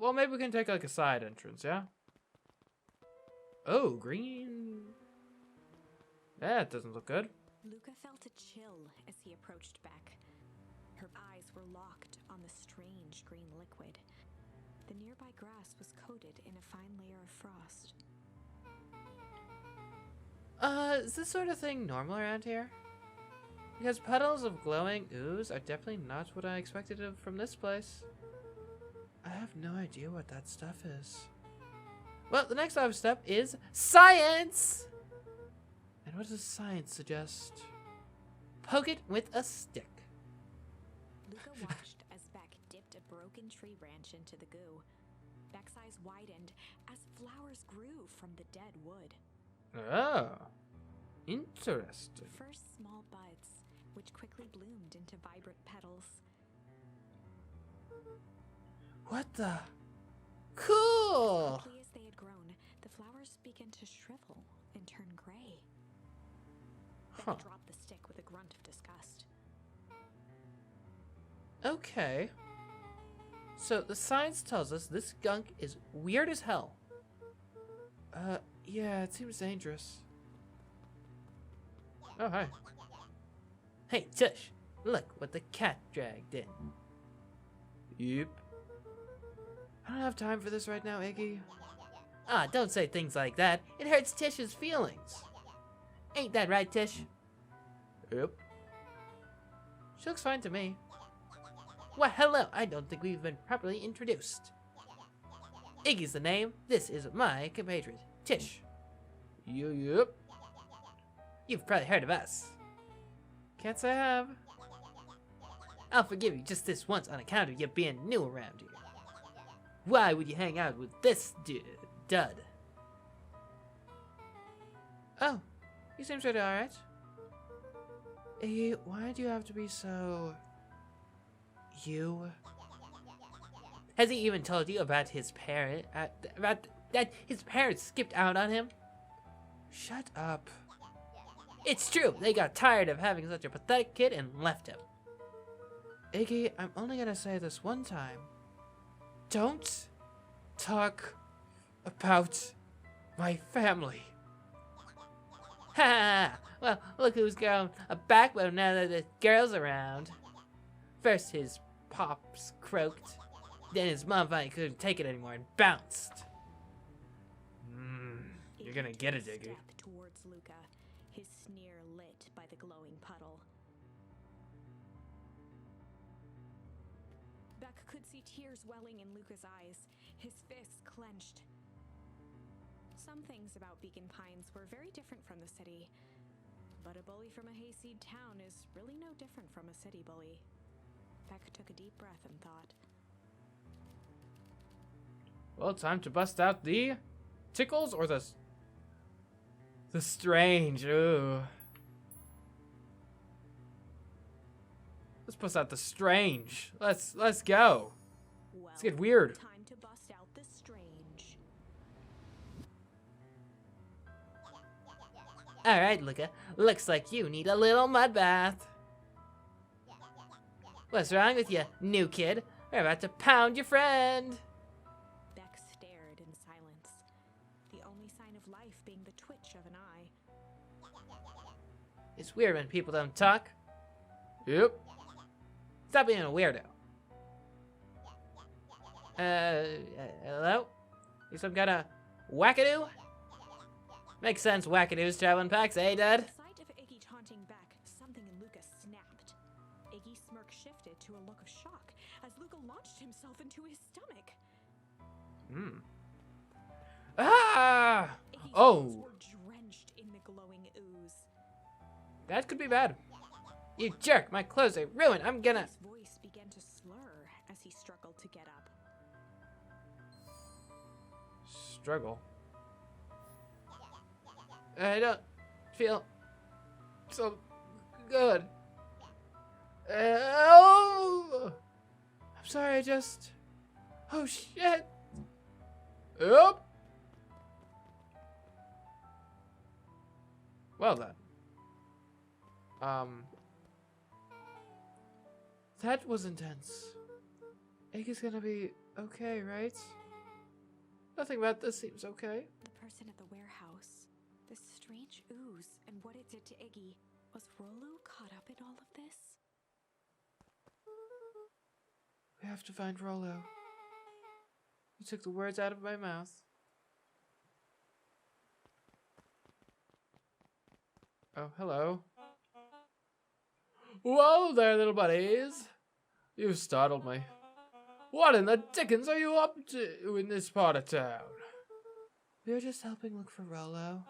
Well, maybe we can take like a side entrance, yeah? Oh, green. That doesn't look good. Luca felt a chill as he approached Beck. Her eyes were locked on the strange green liquid. The nearby grass was coated in a fine layer of frost. Is this sort of thing normal around here? Because puddles of glowing ooze are definitely not what I expected from this place. I have no idea what that stuff is. Well, the next step is science! And what does science suggest? Poke it with a stick. Luca watched as Beck dipped a broken tree branch into the goo. Beck's eyes widened as flowers grew from the dead wood. Oh, interesting. First small buds, which quickly bloomed into vibrant petals. What the? Cool! As quickly as they had grown, the flowers began to shrivel and turn gray. Beck dropped the stick with a grunt of disgust. Okay. So the science tells us this gunk is weird as hell. Yeah, it seems dangerous. Oh, hi. Hey, Tush, look what the cat dragged in. Yep. I don't have time for this right now, Iggy. Ah, don't say things like that. It hurts Tish's feelings. Ain't that right, Tish? Yep. She looks fine to me. Why, hello, I don't think we've been properly introduced. Iggy's the name. This is my compatriot, Tish. Yep. You've probably heard of us. Can't say I have. I'll forgive you just this once on account of you being new around here. Why would you hang out with this dud? Oh, he seems pretty alright. Iggy, why do you have to be so... you? Has he even told you about his parent? About that his parents skipped out on him? Shut up. It's true, they got tired of having such a pathetic kid and left him. Iggy, I'm only gonna say this one time. Don't talk about my family. Ha! Well, look who's grown a backbone now that the girl's around. First his pops croaked, then his mom finally couldn't take it anymore and bounced. You're gonna get it, Iggy. Step towards Luca, his sneer lit by the glowing puddle. Beck could see tears welling in Luca's eyes, his fists clenched. Some things about Beacon Pines were very different from the city, but a bully from a hayseed town is really no different from a city bully. Beck took a deep breath and thought. Well, time to bust out the tickles or the strange. Ooh. Let's bust out the strange. Let's go. Well, Let's get weird. Time to bust out the strange. All right, Luca. Looks like you need a little mud bath. What's wrong with you, new kid? We're about to pound your friend. Beck stared in silence, the only sign of life being the twitch of an eye. It's weird when people don't talk. Yep. Stop being a weirdo. Hello? You some kind of wackadoo? Makes sense, wackadoos traveling packs, eh, Dad? At the sight of Iggy taunting Beck, something in Luca snapped. Iggy's smirk shifted to a look of shock as Luca launched himself into his stomach. Ah! Iggy's Oh! hands were drenched in the glowing ooze. That could be bad. You jerk, my clothes are ruined. I'm gonna... His voice began to slur as he struggled to get up. Struggle. I don't feel so good. Oh! I'm sorry, I just... Oh, shit! Yep. Well then. That was intense. Iggy's gonna be okay, right? Nothing about this seems okay. The person at the warehouse. This strange ooze and what it did to Iggy. Was Rollo caught up in all of this? We have to find Rollo. You took the words out of my mouth. Oh, hello. Whoa there, little buddies. You've startled me. What in the dickens are you up to in this part of town? We were just helping look for Rollo.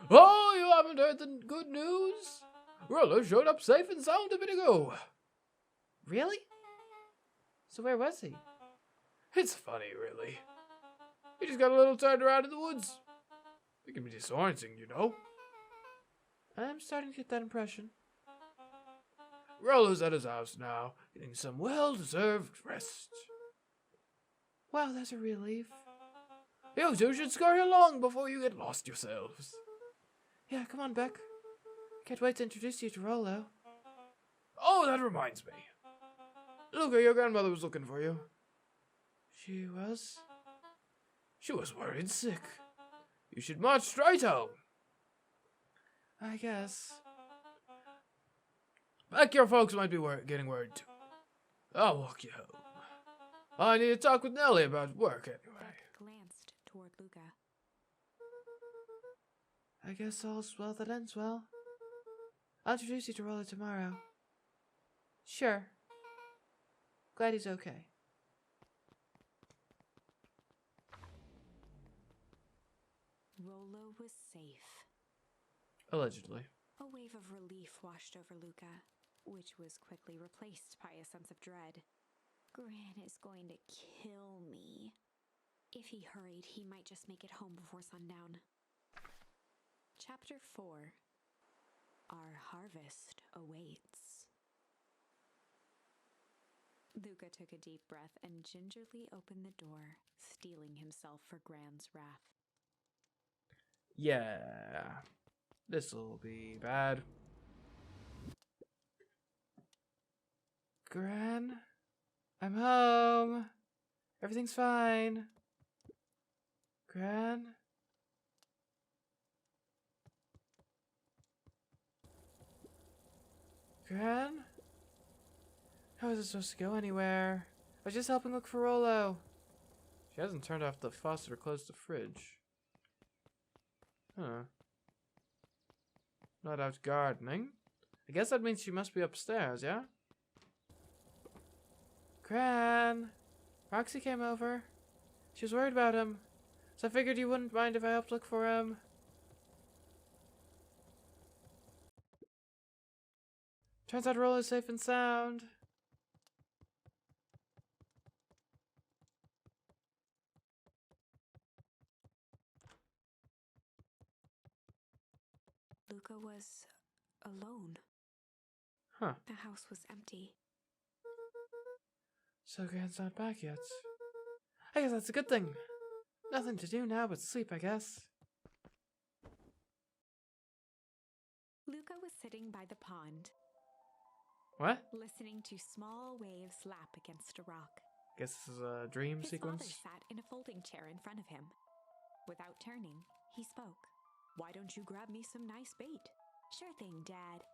Oh, you haven't heard the good news? Rollo showed up safe and sound a bit ago. Really? So where was he? It's funny, really. He just got a little turned around in the woods. It can be disorienting, you know. I'm starting to get that impression. Rollo's at his house now, getting some well-deserved rest. Wow, that's a relief. You two should scurry along before you get lost yourselves. Yeah, come on, Beck. Can't wait to introduce you to Rollo. Oh, that reminds me. Luca, your grandmother was looking for you. She was? She was worried sick. You should march straight home. I guess. Beck, your folks might be getting worried too. I'll walk you home. I need to talk with Nellie about work anyway. Beck glanced toward Luca. I guess all's well that ends well. I'll introduce you to Rollo tomorrow. Sure. Glad he's okay. Rollo was safe. Allegedly. A wave of relief washed over Luca, which was quickly replaced by a sense of dread. Gran is going to kill me. If he hurried, he might just make it home before sundown. Chapter 4. Our harvest awaits. Luca took a deep breath and gingerly opened the door, steeling himself for Gran's wrath. Yeah. This'll be bad. Gran? I'm home. Everything's fine. Gran? Gran? How is it supposed to go anywhere? I was just helping look for Rollo. She hasn't turned off the faucet or closed the fridge. Huh. Not out gardening. I guess that means she must be upstairs, yeah? Gran! Roxy came over. She was worried about him. So I figured you wouldn't mind if I helped look for him. Turns out Rollo's safe and sound. Luca was alone. Huh. The house was empty. So Gran's not back yet. I guess that's a good thing. Nothing to do now but sleep, I guess. Luca was sitting by the pond, What? listening to small waves lap against a rock. Guess this is a dream His sequence. father sat in a folding chair in front of him. Without turning, he spoke. Why don't you grab me some nice bait? Sure thing, Dad.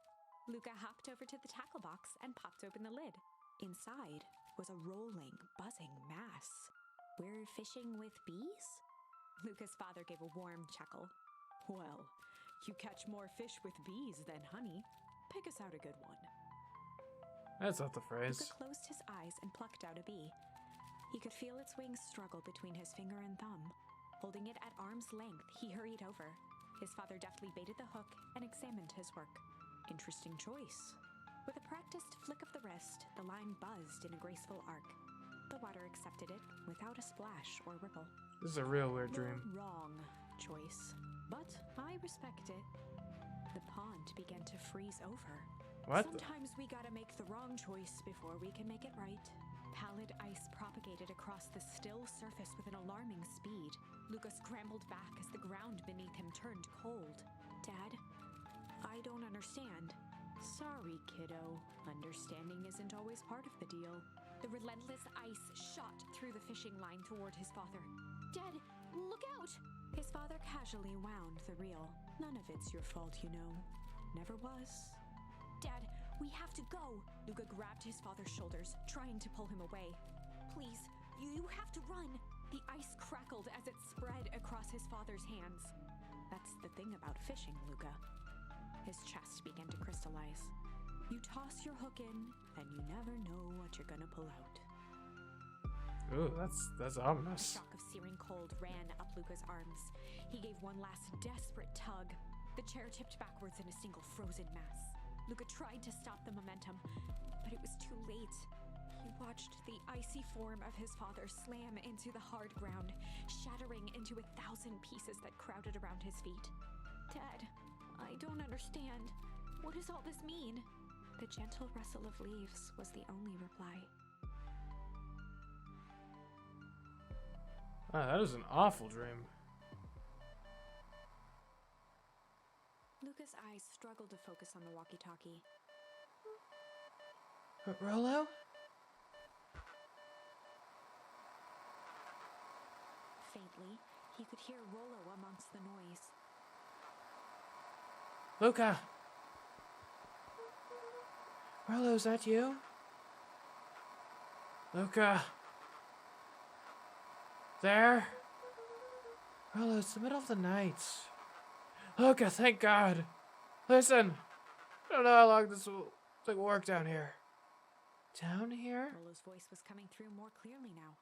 Luca hopped over to the tackle box and popped open the lid. Inside was a rolling, buzzing mass. We're fishing with bees? Luca's father gave a warm chuckle. Well, you catch more fish with bees than honey. Pick us out a good one. That's not the phrase. Luca closed his eyes and plucked out a bee. He could feel its wings struggle between his finger and thumb. Holding it at arm's length, he hurried over. His father deftly baited the hook and examined his work. Interesting choice. With a practiced flick of the wrist, the line buzzed in a graceful arc. The water accepted it without a splash or ripple. This is a real weird dream. The wrong choice, but I respect it. The pond began to freeze over. What? Sometimes we gotta make the wrong choice before we can make it right. Pallid ice propagated across the still surface with an alarming speed. Luca scrambled back as the ground beneath him turned cold. Dad, I don't understand. Sorry, kiddo. Understanding isn't always part of the deal. The relentless ice shot through the fishing line toward his father. Dad, look out! His father casually wound the reel. None of it's your fault, you know. Never was. Dad, we have to go! Luca grabbed his father's shoulders, trying to pull him away. Please, you have to run! The ice crackled as it spread across his father's hands. That's the thing about fishing, Luca. His chest began to crystallize. You toss your hook in, and you never know what you're gonna pull out. Ooh, that's ominous. A shock of searing cold ran up Luca's arms. He gave one last desperate tug. The chair tipped backwards in a single frozen mass. Luca tried to stop the momentum, but it was too late. He watched the icy form of his father slam into the hard ground, shattering into 1,000 pieces that crowded around his feet. Dad, I don't understand. What does all this mean? The gentle rustle of leaves was the only reply. Ah, that is an awful dream. Luca's eyes struggled to focus on the walkie-talkie. Rollo? Faintly, he could hear Rollo amongst the noise. Luca! Rollo, is that you? Luca! There? Rollo, it's the middle of the night. Luca, thank God! Listen! I don't know how long this will work down here. Down here? Rollo's voice was coming through more clearly now,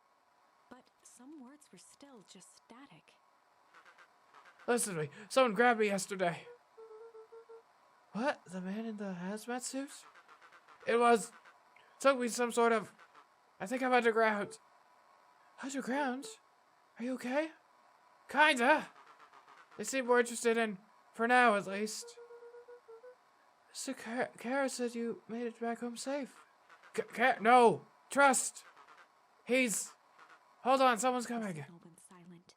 but some words were still just static. Listen to me. Someone grabbed me yesterday. What? The man in the hazmat suit? Took me some sort of... I think I'm underground. Underground? Are you okay? Kinda. They seem more interested in, for now at least. Mr. Kara said you made it back home safe. No! Trust! Hold on, someone's coming. The signal went silent.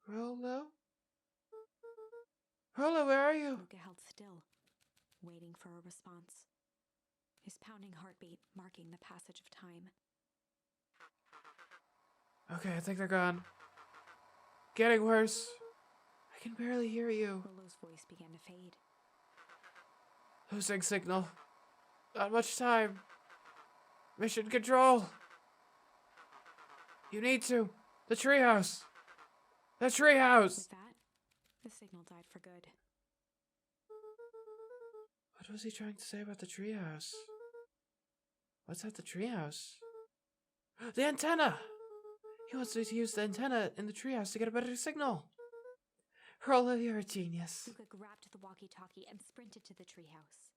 Rollo? Rollo, where are you? Luca held still, waiting for a response. His pounding heartbeat marking the passage of time. Okay, I think they're gone. Getting worse. I can barely hear you. Rollo's voice began to fade. Losing signal. Not much time. Mission control. You need to. The treehouse. The treehouse. With that, the signal died for good. What was he trying to say about the treehouse? What's at the treehouse? The antenna! He wants me to use the antenna in the treehouse to get a better signal. Rollo, you're a genius. Luca grabbed the walkie-talkie and sprinted to the treehouse.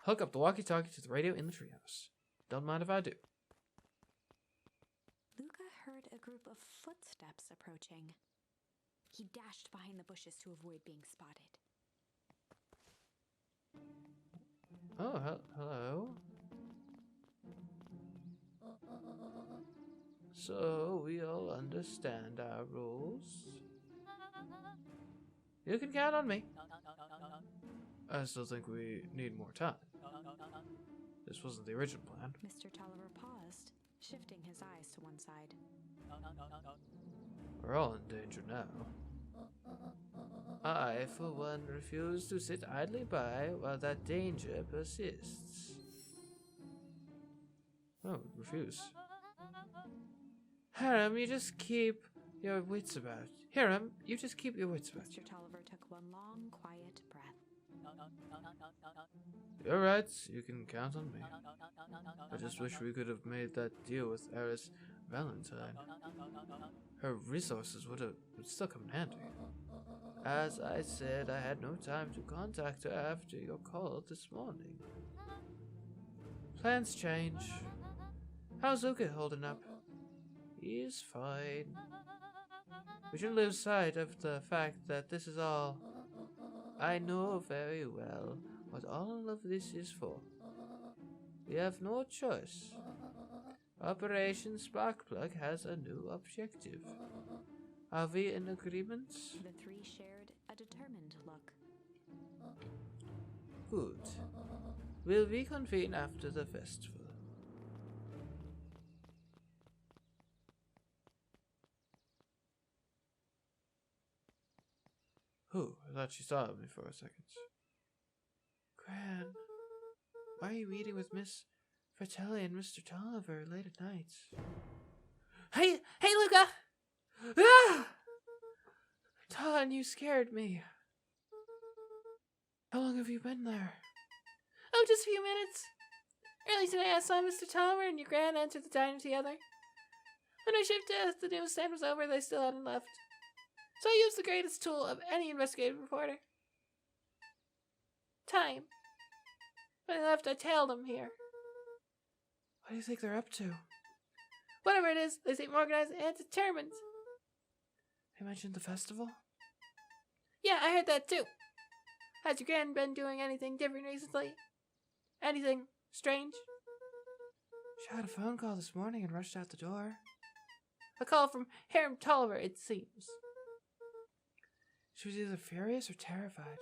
Hook up the walkie-talkie to the radio in the treehouse. Don't mind if I do. Luca heard a group of footsteps approaching. He dashed behind the bushes to avoid being spotted. Oh, hello. So, we all understand our rules. You can count on me. I still think we need more time. This wasn't the original plan. Mr. Tolliver paused, shifting his eyes to one side. We're all in danger now. I, for one, refuse to sit idly by while that danger persists. Oh, refuse. Hiram, you just keep your wits about. Hiram, you just keep your wits about. Mr. Tolliver took one long, quiet breath. You're right, you can count on me. I just wish we could have made that deal with Eris Valentine. Her resources would still come in handy. As I said, I had no time to contact her after your call this morning. Plans change. How's Luca holding up? He's fine. We shouldn't lose sight of the fact that this is all... I know very well what all of this is for. We have no choice. Operation Sparkplug has a new objective. Are we in agreement? The three shared a determined look. Good. We'll reconvene after the festival. Oh, I thought she saw me for a second. Gran, why are you eating with Miss Fratelli and Mr. Tolliver late at night? Hey, Luca! Ah! Ton, you scared me. How long have you been there? Oh, just a few minutes. Early today I saw Mr. Tolliver and your Gran enter the diner together. When our shift at the newsstand was over, they still hadn't left. So I used the greatest tool of any investigative reporter. Time. When they left, I tailed them here. What do you think they're up to? Whatever it is, they seem organized and determined. They mentioned the festival? Yeah, I heard that too. Has your Gran been doing anything different recently? Anything strange? She had a phone call this morning and rushed out the door. A call from Hiram Tolliver, it seems. She was either furious or terrified.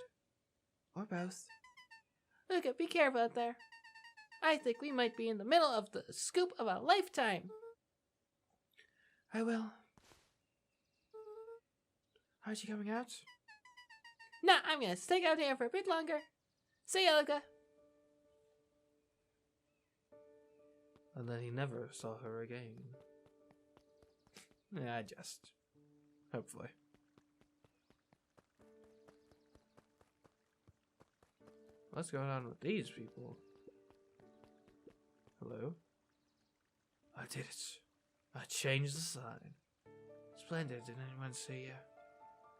Or both. Look, be careful out there. I think we might be in the middle of the scoop of a lifetime. I will. Aren't you coming out? Nah, I'm gonna stick out here for a bit longer. See ya, Luca. And then he never saw her again. Yeah, just. Hopefully. What's going on with these people? Hello? I did it. I changed the sign. Splendid, did anyone see you?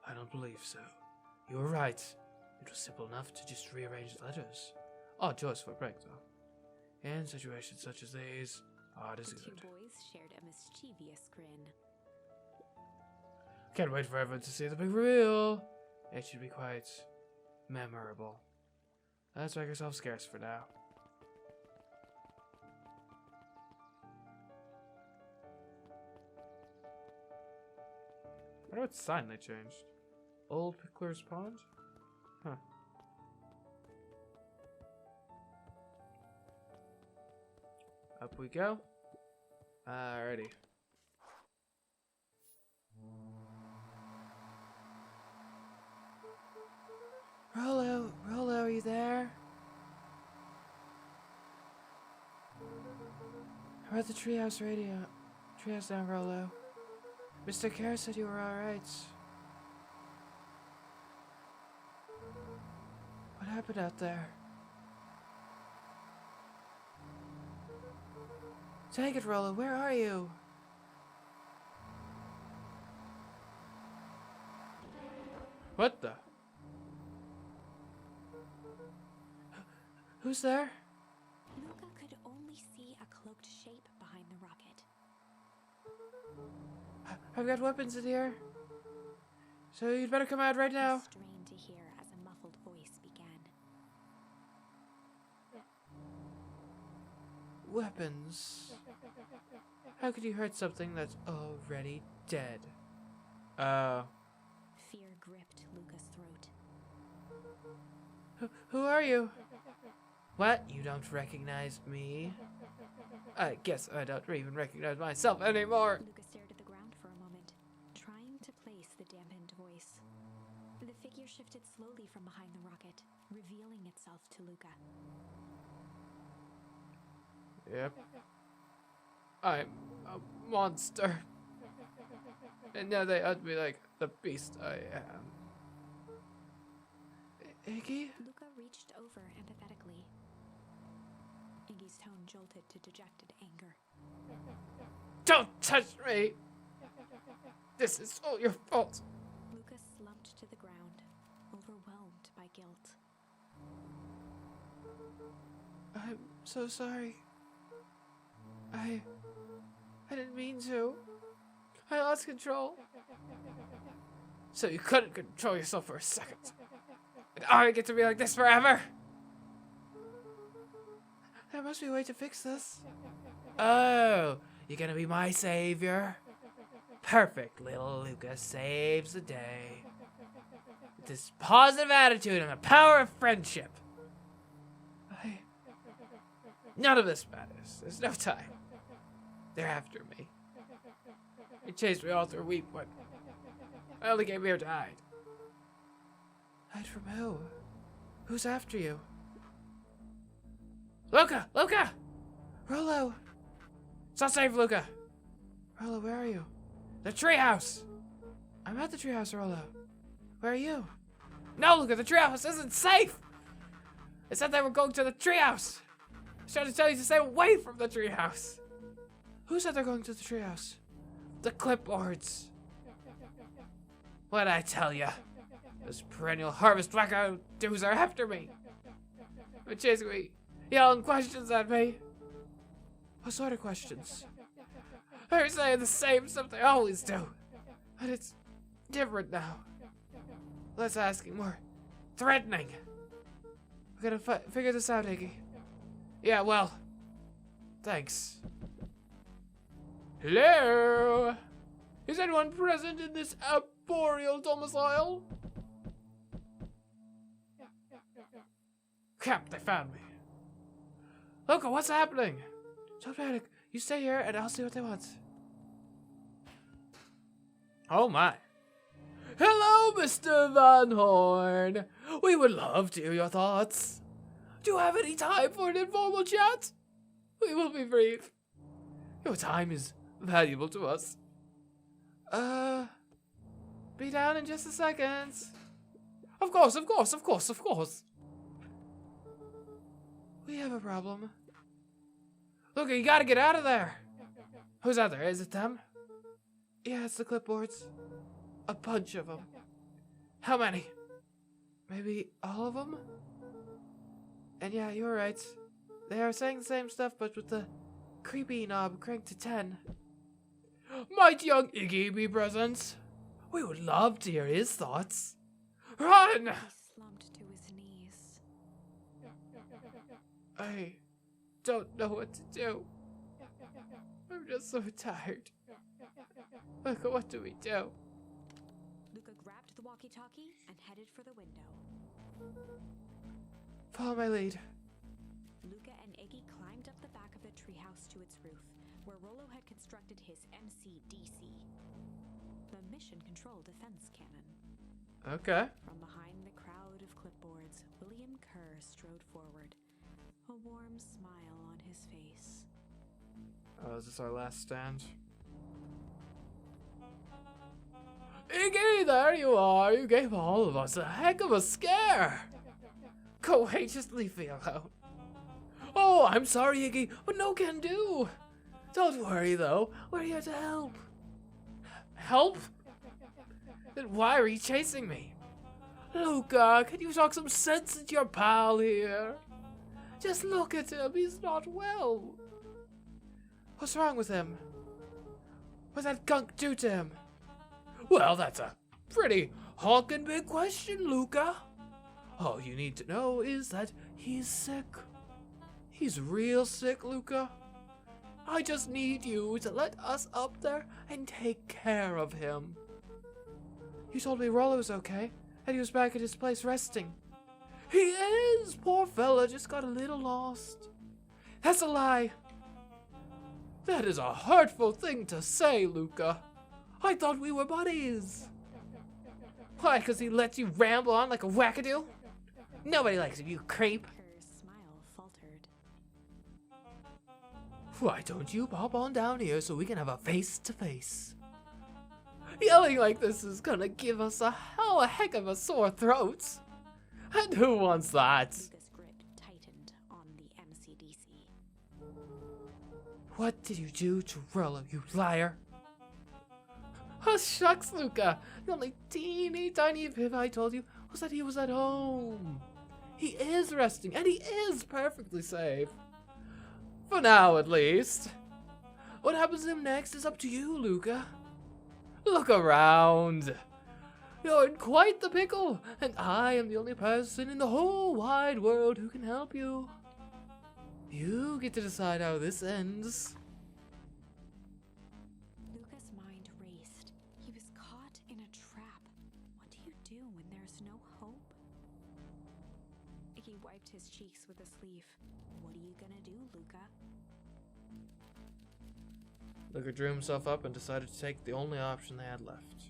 I don't believe so. You were right. It was simple enough to just rearrange the letters. Odd choice for a break, though. In situations such as these, art is The two good. boys shared a mischievous grin. Can't wait for everyone to see the big reveal. It should be quite memorable. Let's make ourselves scarce for now. I wonder what sign they changed. Old Pickler's Pond? Huh. Up we go. Alrighty. Rollo, are you there? I read the treehouse radio. Treehouse down, Rollo. Mr. Kerr said you were alright. What happened out there? Take it, Rollo, where are you? What the? Who's there? Luca could only see a cloaked shape behind the rocket. I've got weapons in here. So you'd better come out right now. He strained to hear as a muffled voice began. Weapons? How could you hurt something that's already dead? Fear gripped Luca's throat. Who are you? What? You don't recognize me? I guess I don't even recognize myself anymore. Luca stared at the ground for a moment, trying to place the dampened voice. The figure shifted slowly from behind the rocket, revealing itself to Luca. Yep. I'm a monster. And now they hunt me like the beast I am. Iggy? Luca reached over empathetically. Iggy's tone jolted to dejected anger. Don't touch me! This is all your fault. Luca slumped to the ground, overwhelmed by guilt. I'm so sorry. I didn't mean to. I lost control. So you couldn't control yourself for a second. And I get to be like this forever? There must be a way to fix this. Oh, you're gonna be my savior? Perfect, little Luca saves the day. With this positive attitude and the power of friendship. None of this matters. There's no time. They're after me. They chased me all through a week, but I only came here to hide. Hide from who? Who's after you? Luca! Luca! Rollo! It's not safe, Luca! Rollo, where are you? The treehouse! I'm at the treehouse, Rollo. Where are you? No, Luca, the treehouse isn't safe! It said they were going to the treehouse! I was trying to tell you to stay away from the treehouse! Who said they're going to the treehouse? The Clipboards. What'd I tell ya? Those perennial harvest wacko dudes are after me. They're chasing me, yelling questions at me. What sort of questions? They're saying the same stuff they always do. But it's different now. Less asking, more threatening. We're gonna figure this out, Iggy. Yeah, well, thanks. Hello? Is anyone present in this arboreal domicile? Crap, they found me. Luca, what's happening? Don't panic. You stay here and I'll see what they want. Oh my. Hello, Mr. Van Horn. We would love to hear your thoughts. Do you have any time for an informal chat? We will be brief. Your time is valuable to us. Be down in just a second. Of course. We have a problem. Look, you gotta get out of there. Who's out there? Is it them? Yeah, it's the Clipboards. A bunch of them. How many? Maybe all of them? And yeah, you're right. They are saying the same stuff, but with the creepy knob cranked to 10. Might young Iggy be present? We would love to hear his thoughts. Run! He slumped to his knees. I don't know what to do. I'm just so tired. Look, what do we do? Luca grabbed the walkie-talkie and headed for the window. Follow my lead. Luca and Iggy climbed up the back of the treehouse to its roof, where Rollo had constructed his MCDC, the Mission Control Defense Cannon. Okay. From behind the crowd of Clipboards, William Kerr strode forward, a warm smile on his face. Oh, is this our last stand? Iggy, there you are. You gave all of us a heck of a scare. Go away, just leave me alone. Oh, I'm sorry, Iggy, but no can do. Don't worry, though. We're here to help. Help? Then why are you chasing me? Luca, can you talk some sense into your pal here? Just look at him. He's not well. What's wrong with him? What'd that gunk do to him? Well, that's a pretty honkin' big question, Luca. All you need to know is that he's sick. He's real sick, Luca. I just need you to let us up there and take care of him. You told me Rollo was okay, and he was back at his place resting. He is! Poor fella, just got a little lost. That's a lie. That is a hurtful thing to say, Luca. I thought we were buddies. Why, 'cause he lets you ramble on like a wackadoo? Nobody likes it, you creep. Kerr's smile faltered. Why don't you pop on down here so we can have a face-to-face? Yelling like this is gonna give us a heck of a sore throat. And who wants that? Luca's grip tightened on the MCDC. What did you do to Rollo, you liar? Oh, shucks, Luca. The only teeny tiny fib I told you was that he was at home. He is resting, and he is perfectly safe. For now, at least. What happens to him next is up to you, Luca. Look around. You're in quite the pickle, and I am the only person in the whole wide world who can help you. You get to decide how this ends. Luca's mind raced. He was caught in a trap. What do you do when there's no hope? Iggy wiped his cheeks with a sleeve. What are you gonna do, Luca? Luca drew himself up and decided to take the only option they had left.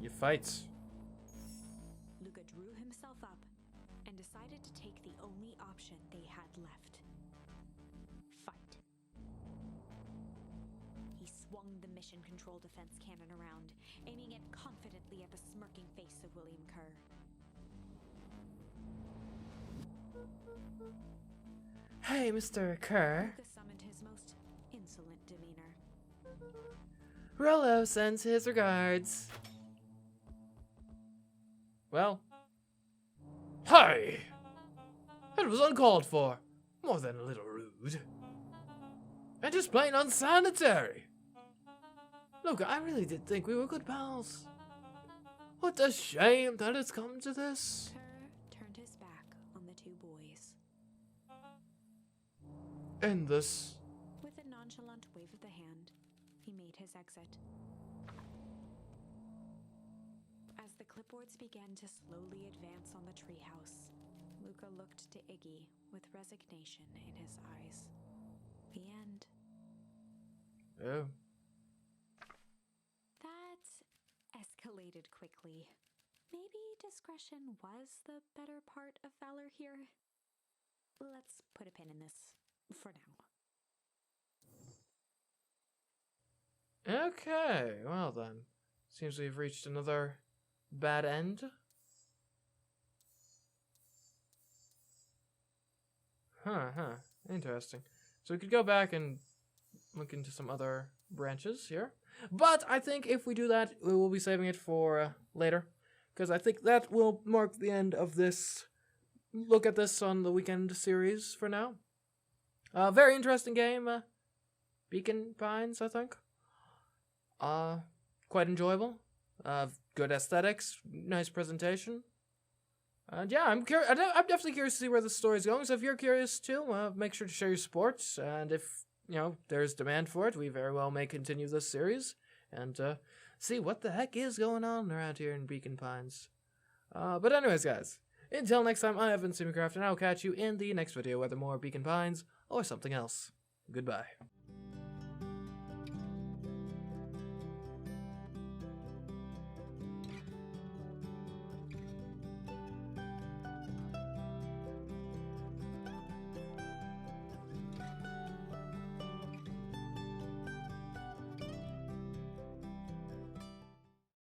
You fight. Luca drew himself up and decided to take the only option they had left. Fight. He swung the mission control defense cannon around, aiming it confidently at the smirking face of William Kerr. Hey, Mr. Kerr. Luca summoned his most insolent demeanor. Rollo sends his regards. Well. Hey! It was uncalled for. More than a little rude. And just plain unsanitary. Look, I really did think we were good pals. What a shame that it's come to this. Kerr turned his back on the two boys. End this. With a nonchalant wave of the hand, he made his exit. As the clipboards began to slowly advance on the treehouse, Luca looked to Iggy with resignation in his eyes. The end. Oh. That escalated quickly. Maybe discretion was the better part of valor here. Let's put a pin in this for now. Okay, well then. Seems we've reached another bad end. Interesting. So we could go back and look into some other branches here. But I think if we do that, we will be saving it for later. Because I think that will mark the end of this look at this on the weekend series for now. Very interesting game. Beacon Pines, I think. Quite enjoyable. Good aesthetics, nice presentation. And yeah, I'm definitely curious to see where the story's going. So if you're curious too, make sure to share your support. And if there's demand for it, we very well may continue this series and see what the heck is going on around here in Beacon Pines. But anyways, guys, until next time, I have been CMeeCraft, and I'll catch you in the next video, whether more Beacon Pines or something else. Goodbye.